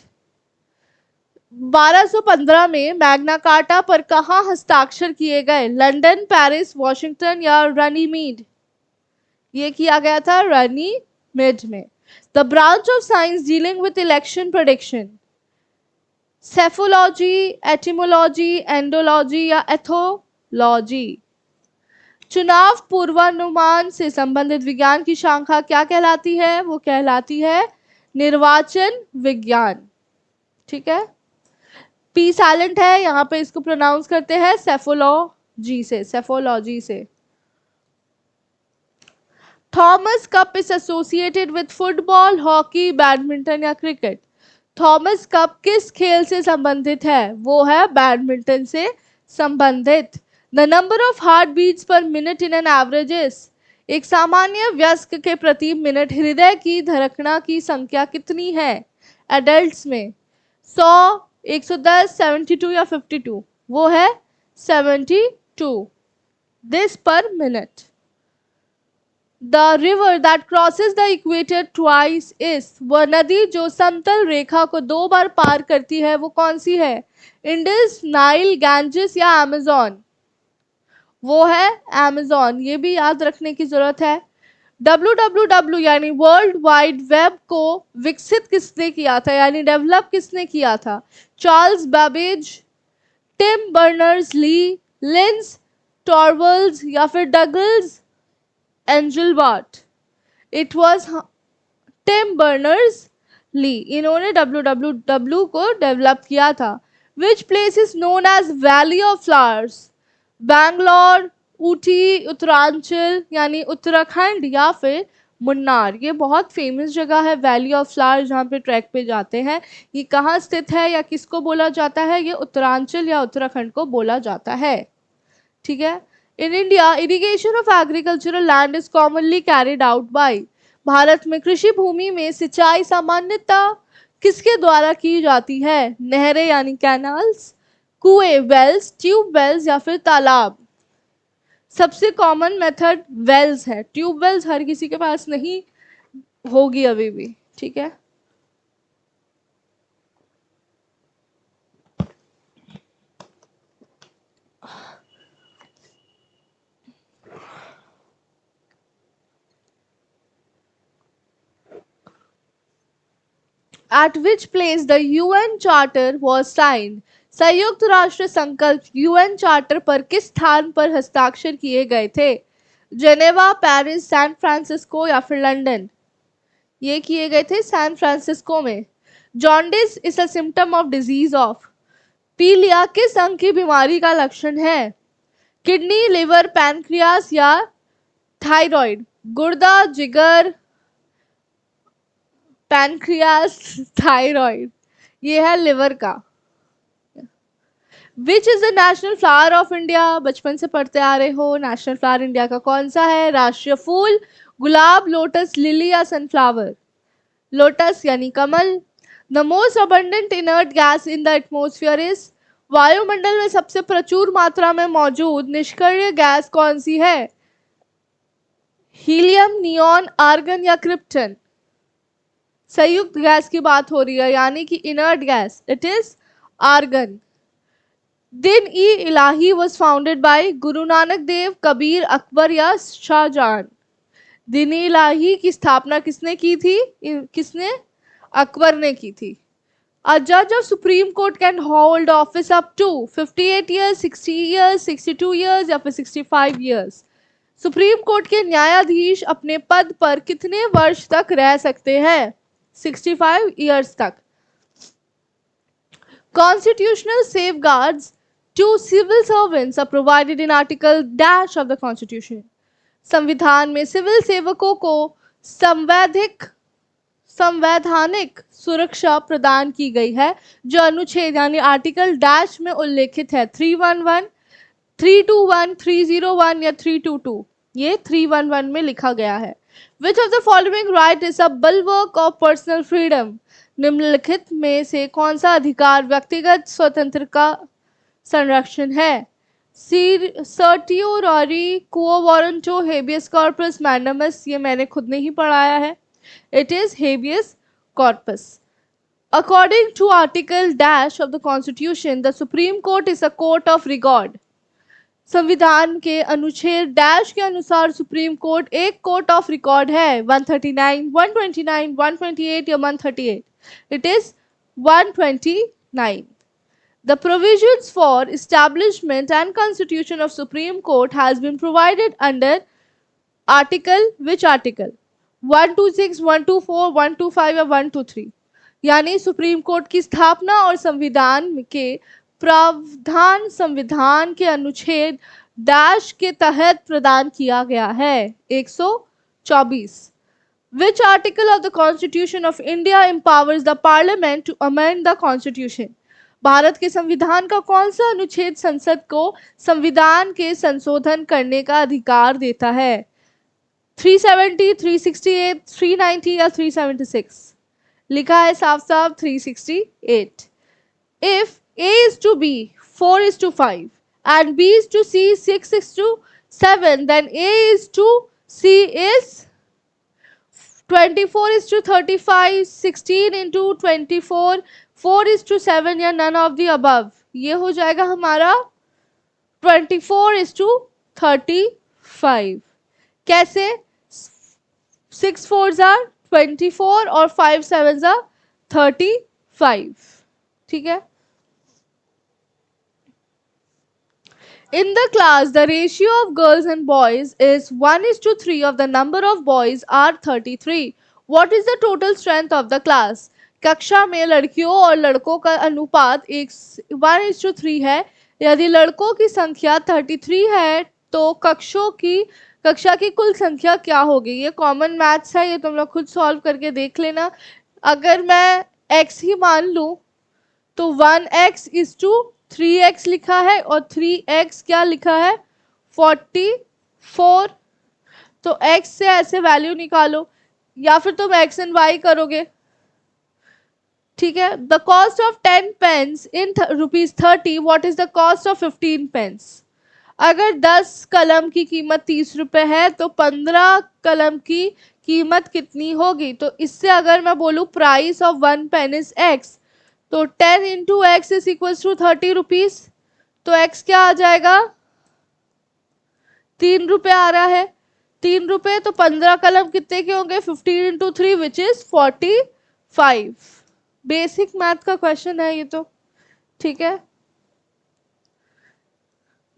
A: 1215 में मैग्ना कार्टा पर कहाँ हस्ताक्षर किए गए? लंदन, पेरिस, वॉशिंगटन या रनीमेड. ये किया गया था रनीमेड में. The branch of science dealing with election prediction, psephology, etymology, endology या एथोलॉजी. चुनाव पूर्वानुमान से संबंधित विज्ञान की शाखा क्या कहलाती है? वो कहलाती है निर्वाचन विज्ञान. ठीक है. पी साइलेंट है यहाँ पे, इसको प्रोनाउंस करते हैं सेफोलॉजी से, सेफोलॉजी से. Thomas cup is associated with football, hockey, badminton या क्रिकेट. थॉमस कप किस खेल से संबंधित है? वो है बैडमिंटन से संबंधित. The number of heart beats per minute in an average is. एक सामान्य वयस्क के प्रति मिनट हृदय की धड़कना की संख्या कितनी है एडल्ट्स में? 100, 110, 72 या 52. वो है 72 दिस पर minute. The river that crosses the equator twice is, वह नदी जो समतल रेखा को 2 बार पार करती है वो कौन सी है? इंडस, नाइल, गैंजेस या अमेजोन? वो है अमेजोन, ये भी याद रखने की जरूरत है। WWW यानी वर्ल्ड वाइड वेब को विकसित किसने किया था, यानी डेवलप किसने किया था? Charles Babbage, Tim Berners Lee, Linus Torvalds या फिर Douglas Engelbart? It was Tim Berners Lee, इन्होंने WWW को डेवलप किया था। Which place is known as valley of flowers? Bangalore, Ooty, Uttaranchal यानी उत्तराखंड या फिर मुन्नार? ये बहुत फेमस जगह है वैली ऑफ फ्लावर्स, जहाँ पे ट्रैक पे जाते हैं। ये कहाँ स्थित है या किसको बोला जाता है? ये उत्तरांचल या उत्तराखंड को बोला जाता है। ठीक है। In India irrigation of agricultural land is commonly carried out by, Bharat में कृषि भूमि में सिंचाई सामान्यतः किसके द्वारा की जाती है? नहरें यानी कैनाल्स, कुएं वेल्स, ट्यूब वेल्स या फिर तालाब? सबसे कॉमन मेथड वेल्स है, ट्यूब वेल्स हर किसी के पास नहीं होगी अभी भी। ठीक है। At which place the UN Charter was signed? संयुक्त राष्ट्र संकल्प UN चार्टर पर किस स्थान पर हस्ताक्षर किए गए थे? जेनेवा, पेरिस, सैन फ्रांसिस्को या फिर लंदन? ये किए गए थे सैन फ्रांसिस्को में। Jaundice is a symptom of disease of, पीलिया किस अंग की बीमारी का लक्षण है? किडनी, लिवर, पैनक्रियास या थायराइड? गुर्दा, जिगर, पैनक्रियास, थायराइड? ये है लिवर का। Which is the national flower of India? बचपन से पढ़ते आ रहे हो, नेशनल फ्लावर इंडिया का कौन सा है? राष्ट्रीय फूल गुलाब, लोटस, लिली या सनफ्लावर? लोटस यानी कमल। The most abundant inert gas in the atmosphere is, वायुमंडल में सबसे प्रचुर मात्रा में मौजूद निष्क्रिय गैस कौन सी है? हीलियम, नियॉन, आर्गन या क्रिप्टन? संयुक्त गैस की बात हो रही है, यानी कि inert gas, it is argon. Din e Ilahi was founded by Guru Nanak देव, कबीर, अकबर या शाहजहां? दिन ई इलाही की स्थापना किसने की थी? किसने? अकबर ने की थी। A judge of Supreme Court can hold office up to 58 years, 60 years, 62 years या फिर 65 years? सुप्रीम कोर्ट के न्यायाधीश अपने पद पर कितने वर्ष तक रह सकते हैं? 65 years तक। Constitutional safeguards to civil servants are provided in Article dash of the Constitution. संविधान में सिविल सेवकों को संवैधानिक सुरक्षा प्रदान की गई है, जो अनुच्छेद यानी आर्टिकल डैश में उल्लेखित है। 311, 321, 301 या 322? ये 311 में लिखा गया है। Which of the following right is a bulwark of personal freedom? निम्नलिखित में से कौन सा अधिकार व्यक्तिगत स्वतंत्रता का संरक्षण है? सर्टियोररी क्वो वारंटो, हेबियस कॉर्पस, मैंडमस? ये मैंने खुद ने ही पढ़ाया है, it is habeas corpus. According to Article dash of the Constitution, the Supreme Court is a court of regard. संविधान के अनुच्छेद डैश के अनुसार सुप्रीम कोर्ट एक कोर्ट ऑफ रिकॉर्ड है। 139, 129, 128 या 138? It is 129। The provisions for establishment and constitution of Supreme Court has been provided under article, which article? 126, 124, 125 या 123? यानी सुप्रीम कोर्ट की स्थापना और संविधान के प्रावधान संविधान के अनुच्छेद डैश के तहत प्रदान किया गया है। 124। Which article of the Constitution of India empowers the Parliament to amend the Constitution? Bharat के संविधान का कौन सा अनुच्छेद संसद को संविधान के संशोधन करने का अधिकार देता है? 370, 368, 390 या 376? लिखा है साफ साफ 368। If A is to B 4 is to 5 and B is to C 6 is to 7, then A is to C is 24:35, 16 into 24, 4:7 या none of the above. ये हो जाएगा हमारा 24:35. कैसे? 6 4s are 24 और 5 7s are 35. ठीक है. In the class, the ratio of girls and boys is 1:3 of the number of boys are 33. What is the total strength of the class? कक्षा में लड़कियों और लड़कों का अनुपात 1:3 है. यदि लड़कों की संख्या 33 है तो कक्षा की कुल संख्या क्या होगी? ये कॉमन मैथ्स है, ये तुम लोग खुद सॉल्व करके देख लेना. अगर मैं x ही मान लूं तो 1x:3x लिखा है और 3x क्या लिखा है? 44. तो x से ऐसे वैल्यू निकालो या फिर तुम x एंड y करोगे. ठीक है. The cost of 10 pence in ₹30. What is the cost of 15 pence? अगर 10 कलम की कीमत 30 रुपए है तो 15 कलम की कीमत कितनी होगी? तो इससे अगर मैं बोलूं price of 1 pen is x, तो 10 into x is equal to 30 rupees. तो x क्या आ जाएगा? 3 रुपए आ रहा है. 3 रुपए तो 15 कलम कितने के होंगे? 15 into 3 which is 45. Basic math का क्वेश्चन है ये तो. ठीक है.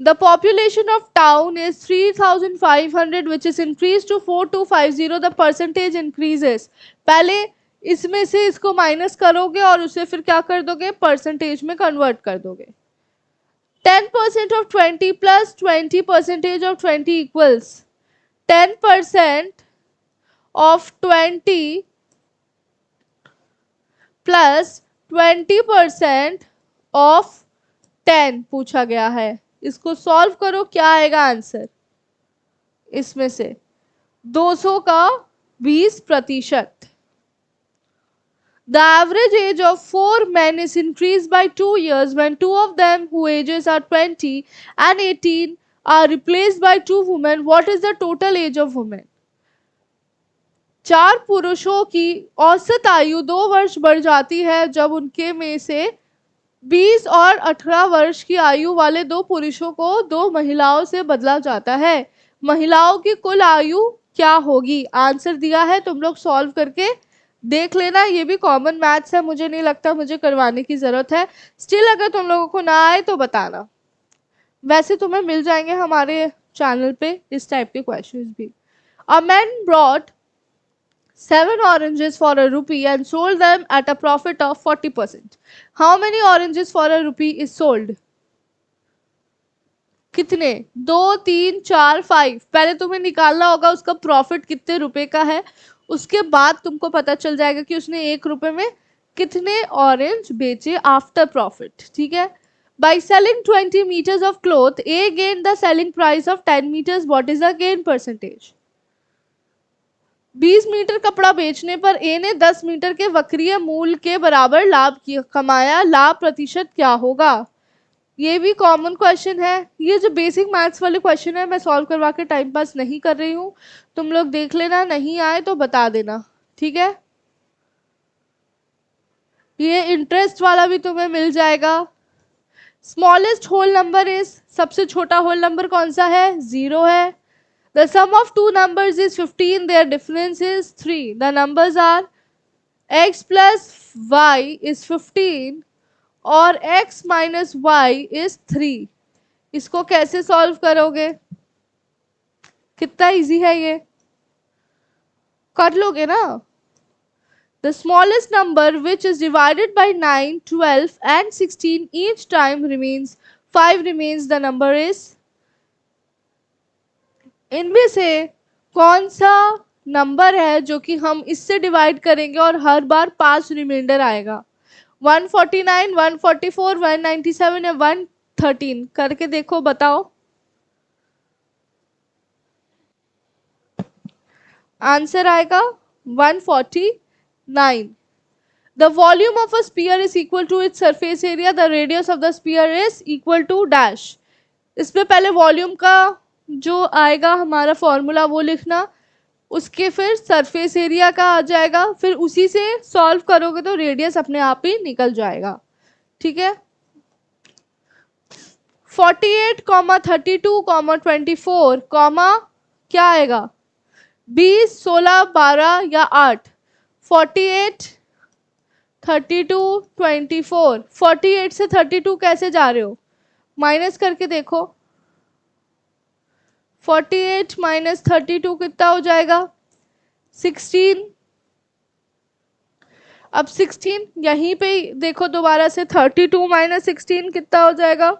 A: The population of town is 3,500 which is increased to 4,250. The percentage increases. पहले इसमें से इसको माइनस करोगे और उसे फिर क्या कर दोगे? परसेंटेज में कन्वर्ट कर दोगे. 10% of 20 plus 20% of 20 equals 10% of 20 plus 20% of 10 पूछा गया है. इसको सॉल्व करो, क्या आएगा आंसर? इसमें से 200 का 20%. The average age of 4 men is increased by 2 years when 2 of them whose ages are 20 and 18 are replaced by 2 women. What is the total age of women? 4 पुरुषों की औसत आयु 2 वर्ष बढ़ जाती है जब उनके में से 20 और 18 वर्ष की आयु वाले 2 पुरुषों को 2 महिलाओं से बदला जाता है. महिलाओं की कुल आयु क्या होगी? आंसर दिया है, तुम लोग सॉल्व करके देख लेना. ये भी कॉमन मैथ्स है, मुझे नहीं लगता मुझे करवाने की जरूरत है. स्टिल अगर तुम लोगों को ना आए तो बताना. वैसे तुम्हें मिल जाएंगे हमारे चैनल पे इस टाइप के क्वेश्चंस भी. A man brought 7 oranges for a rupee and sold them at a profit of 40%. How many oranges for a rupee is sold? कितने? 2 3 4 5. पहले तुम्हें निकालना होगा उसका प्रॉफिट कितने रुपए का है, उसके बाद तुमको पता चल जाएगा कि उसने 1 रुपए में कितने ऑरेंज बेचे आफ्टर प्रॉफिट. ठीक है. By selling 20 meters of cloth, A gained the selling price of 10 meters. What is the gain percentage? 20 metre कपड़ा बेचने पर ए ने 10 मीटर के वक्रीय मूल्य के बराबर लाभ कमाया. लाभ प्रतिशत क्या होगा? ये भी कॉमन क्वेश्चन है. ये जो बेसिक मैथ्स वाले क्वेश्चन है मैं सॉल्व करवा के टाइम पास नहीं कर रही हूँ, तुम लोग देख लेना, नहीं आए तो बता देना. ठीक है. ये इंटरेस्ट वाला भी तुम्हें मिल जाएगा. स्मॉलेस्ट होल नंबर इज, सबसे छोटा होल नंबर कौन सा है? 0 है. The sum of two numbers is 15. Their difference is 3. The numbers are x plus y is 15 और x minus y is 3. इसको कैसे सॉल्व करोगे? कितना इजी है ये, कर लोगे ना? The smallest number which is divided by 9, 12 and 16 each time remains 5 remains. The number is, इनमें से कौन सा नंबर है जो कि हम इससे डिवाइड करेंगे और हर बार 5 रिमाइंडर आएगा? 149, 144, 197 या 113? करके देखो, बताओ. आंसर आएगा 149. The volume of a sphere is equal to its surface area. The radius of the sphere is equal to dash. इसमें पहले वॉल्यूम का जो आएगा हमारा फॉर्मूला वो लिखना, उसके फिर सरफेस एरिया का आ जाएगा, फिर उसी से सॉल्व करोगे तो रेडियस अपने आप ही निकल जाएगा। ठीक है। 48 कॉमा 32 कॉमा 24 कॉमा क्या आएगा, 20 16 12 या 8। 48 32 24, 48 से 32 कैसे जा रहे हो, माइनस करके देखो। 48 माइनस 32 कितना हो जाएगा, 16। अब 16 यहीं पे देखो दोबारा से, 32 माइनस 16 कितना हो जाएगा,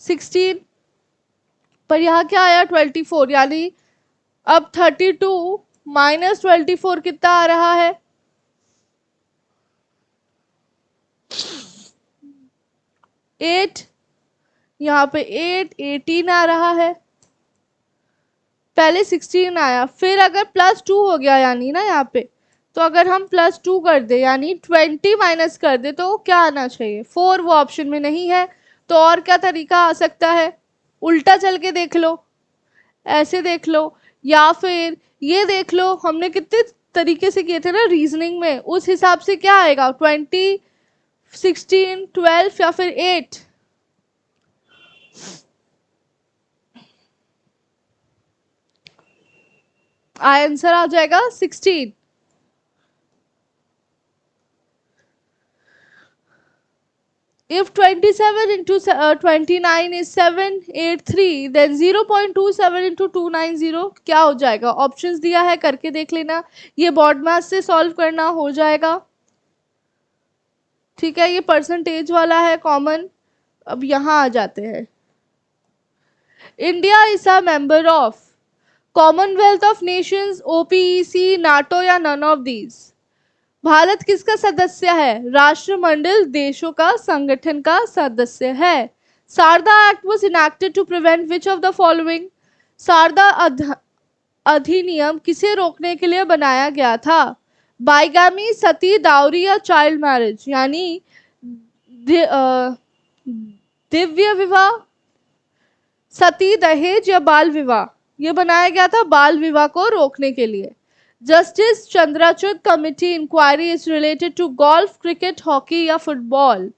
A: 16। पर यहाँ क्या आया, 24, यानी अब 32 माइनस 24 कितना आ रहा है, 8। यहाँ पे 8 18 आ रहा है, पहले 16 आया, फिर अगर +2 हो गया यानी ना यहाँ पे, तो अगर हम +2 कर दे यानी 20 माइनस कर दे तो क्या आना चाहिए, 4। वो ऑप्शन में नहीं है, तो और क्या तरीका आ सकता है, उल्टा चल के देख लो, ऐसे देख लो, या फिर ये देख लो, हमने कितने तरीके से किए थे ना रीजनिंग में, उस हिसाब से क्या आएगा, 20 16 12 या फिर 8। आंसर आ जाएगा 16। If 27 into 29 is 783, then 0.27 into 290 क्या हो जाएगा, ऑप्शंस दिया है करके देख लेना, ये बॉड मास से सॉल्व करना हो जाएगा। ठीक है, ये परसेंटेज वाला है कॉमन। अब यहाँ आ जाते हैं, India is a member of Commonwealth of Nations, OPEC, NATO या नन ऑफ दीज। भारत किसका सदस्य है, राष्ट्रमंडल देशों का संगठन का सदस्य है। Sarda act was enacted to prevent which of the following. Sarda अधिनियम किसे रोकने के लिए बनाया गया था, बाइगामी, सती, दावरी या चाइल्ड मैरिज, यानी दिव्य विवाह, सती, दहेज या बाल विवाह। ये बनाया गया था बाल विवाह को रोकने के लिए। Justice Chandrachud committee inquiry is related to golf, cricket, hockey या फुटबॉल।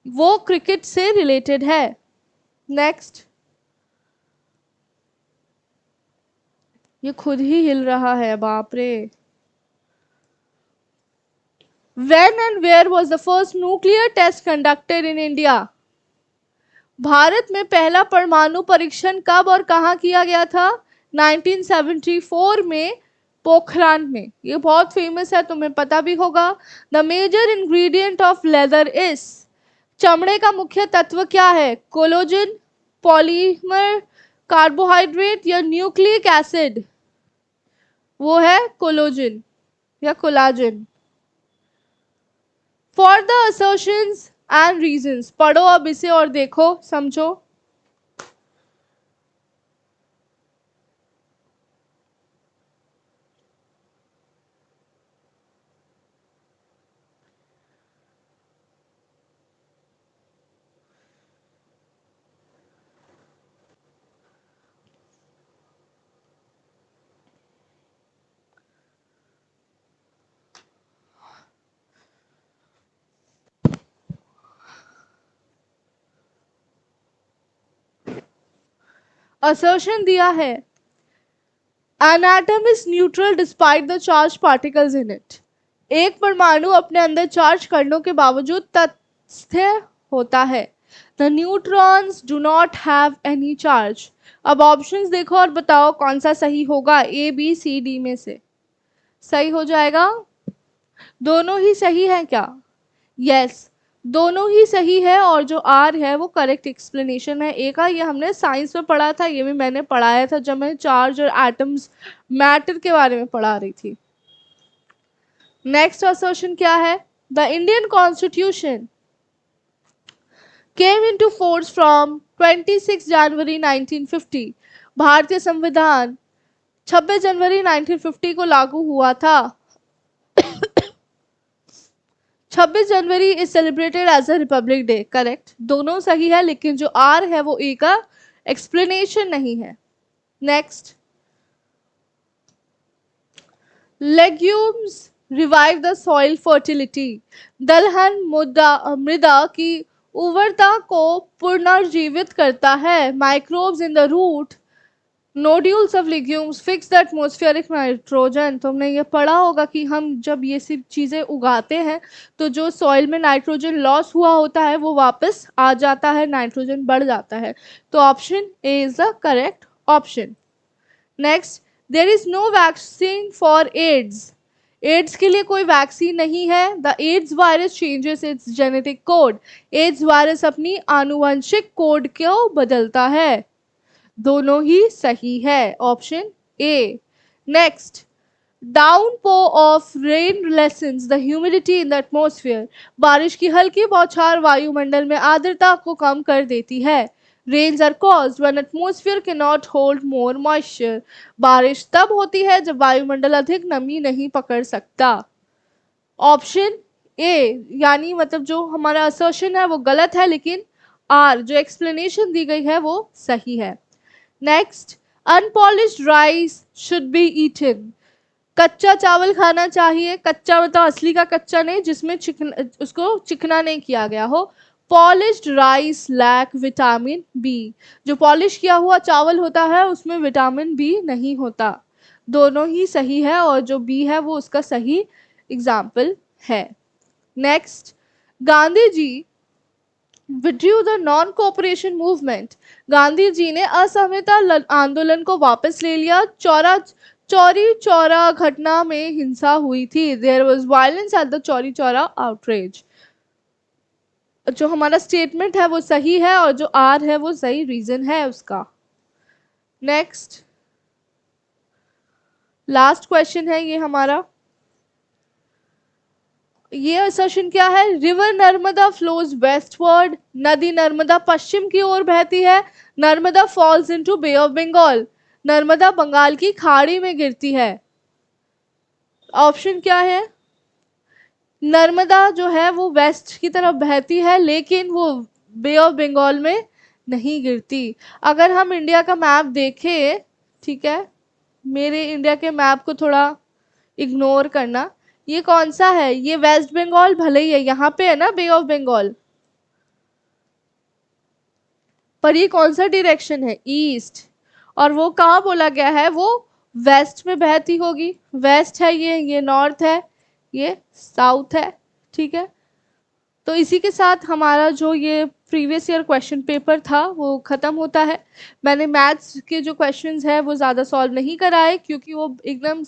A: वो क्रिकेट से रिलेटेड है। नेक्स्ट, ये खुद ही हिल रहा है, बाप रे। When and where was the first nuclear test conducted in India? Bharat में पहला परमाणु परीक्षण कब और कहां किया गया था, 1974 में, पोखरान में। ये बहुत फेमस है, तुम्हें पता भी होगा। The major ingredient of leather is, चमड़े का मुख्य तत्व क्या है, कोलेजन, पॉलीमर, कार्बोहाइड्रेट या न्यूक्लिक एसिड। वो है कोलेजन या collagen. For the assertions and reasons, पढ़ो अब इसे और देखो समझो। असर्शन दिया है, an atom is neutral despite the charge particles in it. एक परमाणु अपने अंदर चार्ज कणों के बावजूद तटस्थ होता है। The neutrons do not have any charge. अब ऑप्शंस देखो और बताओ कौन सा सही होगा, ए बी सी डी में से सही हो जाएगा। दोनों ही सही है क्या, यस, दोनों ही सही है, और जो आर है वो करेक्ट एक्सप्लेनेशन है ए का। ये हमने साइंस में पढ़ा था, ये भी मैंने पढ़ाया था जब मैं चार्ज और एटम्स मैटर के बारे में पढ़ा रही थी। नेक्स्ट असर्शन क्या है, the Indian constitution came into force from 26 जनवरी 1950। भारतीय संविधान 26 जनवरी 1950 को लागू हुआ था। 26 January is celebrated as a republic day, correct, दोनों सही है, लेकिन जो आर है वो ए का एक्सप्लेनेशन नहीं है। Next, legumes revive the soil fertility. दलहन मृदा की उर्वरता को पुनर्जीवित करता है। Microbes in the root nodules of legumes fix the atmospheric nitrogen. तुमने ये पढ़ा होगा कि हम जब ये सब चीज़ें उगाते हैं तो जो सॉइल में नाइट्रोजन लॉस हुआ होता है वो वापस आ जाता है, नाइट्रोजन बढ़ जाता है। तो option A is the correct option. Next, there is no vaccine for AIDS. AIDS के लिए कोई वैक्सीन नहीं है। The AIDS virus changes its genetic code. AIDS virus अपनी आनुवंशिक कोड को बदलता है। दोनों ही सही है, option A. Next, downpour of rain lessons the humidity in the atmosphere. बारिश की हल्की बौछार वायुमंडल में आर्द्रता को कम कर देती है। Rains are caused when atmosphere can not hold more moisture. बारिश तब होती है जब वायुमंडल अधिक नमी नहीं पकड़ सकता। ऑप्शन ए, यानी मतलब जो हमारा असर्शन है वो गलत है, लेकिन आर जो एक्सप्लेनेशन दी गई है वो सही है। Next, unpolished rice should be eaten. कच्चा चावल खाना चाहिए। कच्चा मतलब असली का कच्चा नहीं, जिसमें उसको चिकना नहीं किया गया हो। Polished rice lack vitamin B. जो पॉलिश किया हुआ चावल होता है उसमें विटामिन बी नहीं होता। दोनों ही सही है और जो बी है वो उसका सही एग्जाम्पल है। Next, Gandhi ji withdrew the non cooperation movement. Gandhi ji ने असहमता आंदोलन को वापस ले लिया। चौरी चौरा घटना में हिंसा हुई थी। There was violence at the Chauri Chaura outrage. जो हमारा स्टेटमेंट है वो सही है और जो आर है वो सही रीजन है उसका। नेक्स्ट, लास्ट क्वेश्चन है ये हमारा। ये असर्शन क्या है? River Narmada flows westward. नदी नर्मदा पश्चिम की ओर बहती है। Narmada falls into bay of Bengal. Narmada Bengal की खाड़ी में गिरती है। ऑप्शन क्या है? नर्मदा जो है वो वेस्ट की तरफ बहती है लेकिन वो बे ऑफ बंगाल में नहीं गिरती। अगर हम इंडिया का मैप देखें, ठीक है, मेरे इंडिया के मैप को थोड़ा इग्नोर करना। ये कौन सा है? ये वेस्ट बंगाल भले ही है, यहाँ पे है ना बे ऑफ बंगाल, पर ये कौन सा डायरेक्शन है? ईस्ट। और वो कहाँ बोला गया है? वो वेस्ट में बहती होगी। वेस्ट है ये नॉर्थ है, ये साउथ है। ठीक है, तो इसी के साथ हमारा जो ये प्रीवियस ईयर क्वेश्चन पेपर था वो ख़त्म होता है। मैंने मैथ्स के जो क्वेश्चंस है वो ज़्यादा सॉल्व नहीं कराए क्योंकि वो एकदम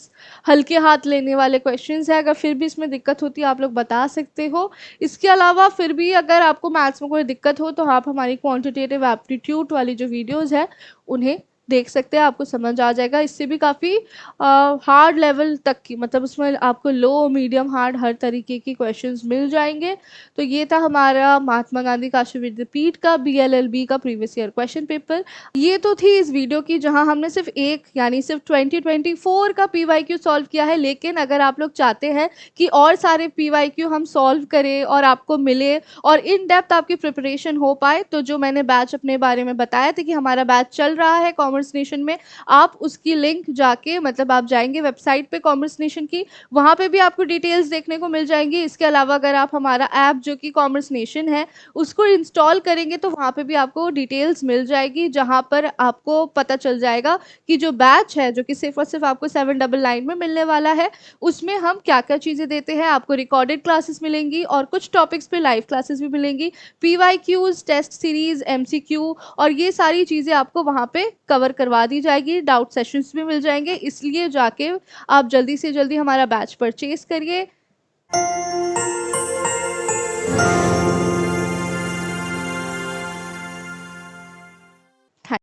A: हल्के हाथ लेने वाले क्वेश्चंस है। अगर फिर भी इसमें दिक्कत होती है आप लोग बता सकते हो। इसके अलावा फिर भी अगर आपको मैथ्स में कोई दिक्कत हो तो आप हमारी क्वान्टिटेटिव एप्टीट्यूड वाली जो वीडियोज़ है उन्हें देख सकते हैं, आपको समझ आ जाएगा। इससे भी काफ़ी हार्ड लेवल तक की, मतलब उसमें आपको लो मीडियम हार्ड हर तरीके की क्वेश्चंस मिल जाएंगे। तो ये था हमारा महात्मा गांधी काशी विद्यापीठ का BLLB का प्रीवियस ईयर क्वेश्चन पेपर। ये तो थी इस वीडियो की जहां हमने सिर्फ एक यानी सिर्फ 2024 का PYQ सॉल्व किया है। लेकिन अगर आप लोग चाहते हैं कि और सारे PYQ हम सॉल्व करें और आपको मिले और इन डेप्थ आपकी प्रिपरेशन हो पाए, तो जो मैंने बैच अपने बारे में बताया था कि हमारा बैच चल रहा है कॉमर्स नेशन में, आप उसकी लिंक जाके, मतलब आप जाएंगे वेबसाइट पे कॉमर्स नेशन की, वहाँ पे भी आपको डिटेल्स देखने को मिल जाएंगी। इसके अलावा अगर आप हमारा ऐप जो कि कॉमर्स नेशन है उसको इंस्टॉल करेंगे तो वहाँ पे भी आपको डिटेल्स मिल जाएगी, जहाँ पर आपको पता चल जाएगा कि जो बैच है जो कि सिर्फ और सिर्फ आपको 799 में मिलने वाला है उसमें हम क्या क्या चीज़ें देते हैं। आपको रिकॉर्डेड क्लासेस मिलेंगी और कुछ टॉपिक्स पे लाइव क्लासेस भी मिलेंगी, PYQs, टेस्ट सीरीज, MCQ और ये सारी चीज़ें आपको वहाँ पे कवर करवा दी जाएगी। डाउट सेशंस भी मिल जाएंगे, इसलिए जाके आप जल्दी से जल्दी हमारा बैच परचेज करिए।